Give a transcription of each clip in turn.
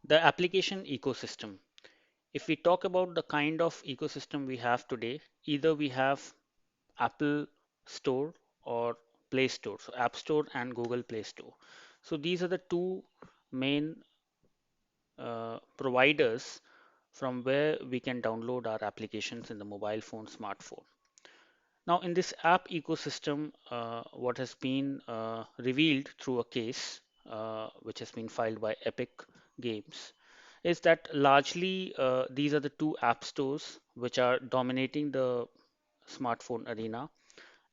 The application ecosystem. If we talk about the kind of ecosystem we have today, either we have Apple Store or Play Store, so App Store and Google Play Store. So these are the two main providers from where we can download our applications in the mobile phone, smartphone. Now, in this app ecosystem, what has been revealed through a case which has been filed by Epic Games is that largely these are the two app stores which are dominating the smartphone arena,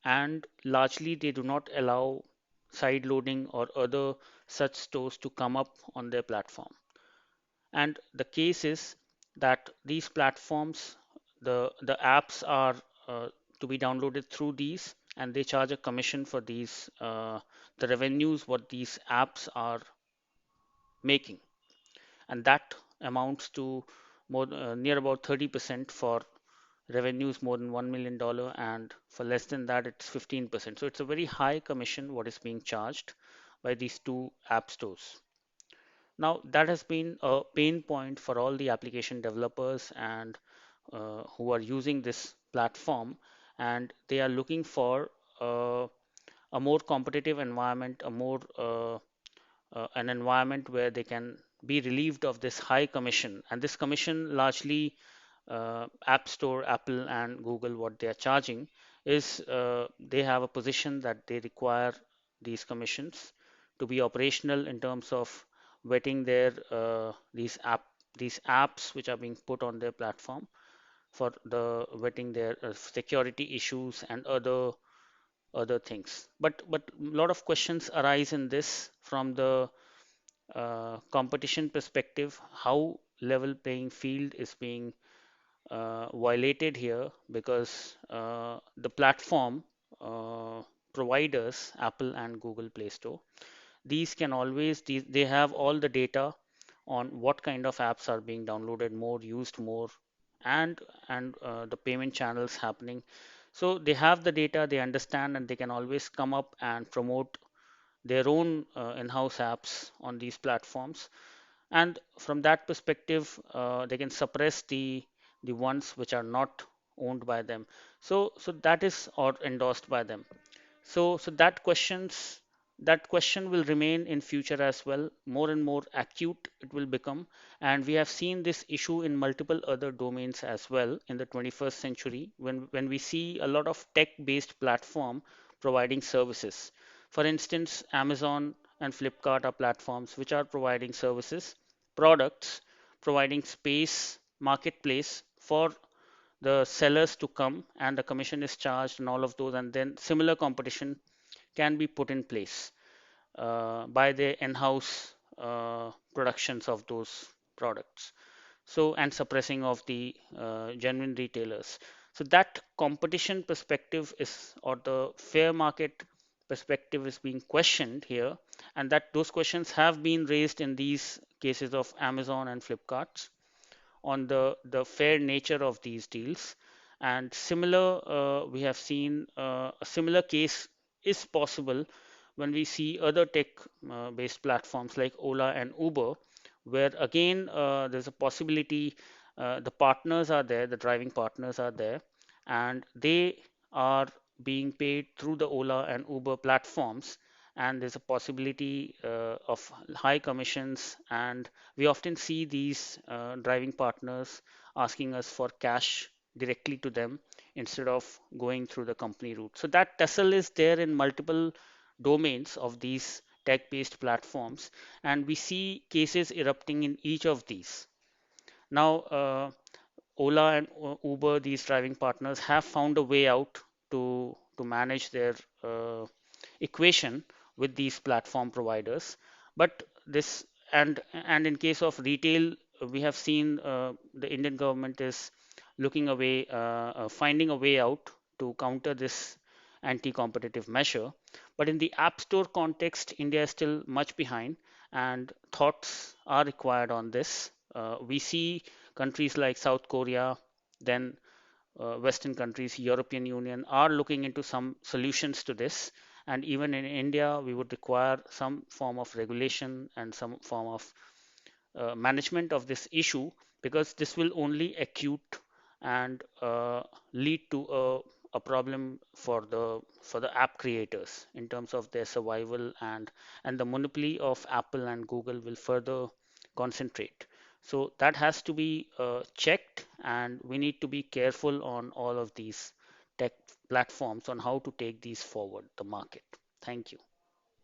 and largely they do not allow side loading or other such stores to come up on their platform. And the case is that these platforms, the apps are to be downloaded through these, and they charge a commission for these, the revenues what these apps are making, and that amounts to more near about 30% for revenues more than $1 million, and for less than that it's 15%. So it's a very high commission what is being charged by these two app stores. Now, that has been a pain point for all the application developers and who are using this platform, and they are looking for a more competitive environment, a more an environment where they can be relieved of this high commission. And this commission largely App Store, Apple, and Google, what they are charging is they have a position that they require these commissions to be operational in terms of vetting their these apps which are being put on their platform for the vetting their security issues and other things. But a lot of questions arise in this from the competition perspective, how level playing field is being violated here, because the platform providers, Apple and Google Play Store, these can always they have all the data on what kind of apps are being downloaded more, used more, and the payment channels happening. So they have the data, they understand, and they can always come up and promote their own in-house apps on these platforms. And from that perspective, they can suppress the ones which are not owned by them. So that is or endorsed by them. So that question will remain in future as well. More and more acute it will become, and we have seen this issue in multiple other domains as well in the 21st century when we see a lot of tech-based platform providing services. For instance, Amazon and Flipkart are platforms which are providing services, products, providing space, marketplace for the sellers to come, and the commission is charged and all of those, and then similar competition can be put in place by the in-house productions of those products, so and suppressing of the genuine retailers. So that competition perspective is, or the fair market perspective is being questioned here, and that those questions have been raised in these cases of Amazon and Flipkart on the fair nature of these deals. And similar, we have seen a similar case is possible when we see other tech based platforms like Ola and Uber, where again there's a possibility the partners are there, the driving partners are there, and they are being paid through the Ola and Uber platforms, and there's a possibility of high commissions, and we often see these driving partners asking us for cash directly to them instead of going through the company route. So that tussle is there in multiple domains of these tech-based platforms, and we see cases erupting in each of these. Now, Ola and Uber, these driving partners, have found a way out to manage their equation with these platform providers. But this and in case of retail, we have seen the Indian government is looking away, finding a way out to counter this anti-competitive measure. But in the App Store context, India is still much behind, and thoughts are required on this. We see countries like South Korea, then Western countries, European Union are looking into some solutions to this. And even in India, we would require some form of regulation and some form of management of this issue, because this will only acute and lead to a problem for the app creators in terms of their survival, and the monopoly of Apple and Google will further concentrate. So that has to be checked, and we need to be careful on all of these tech platforms on how to take these forward the market. Thank you.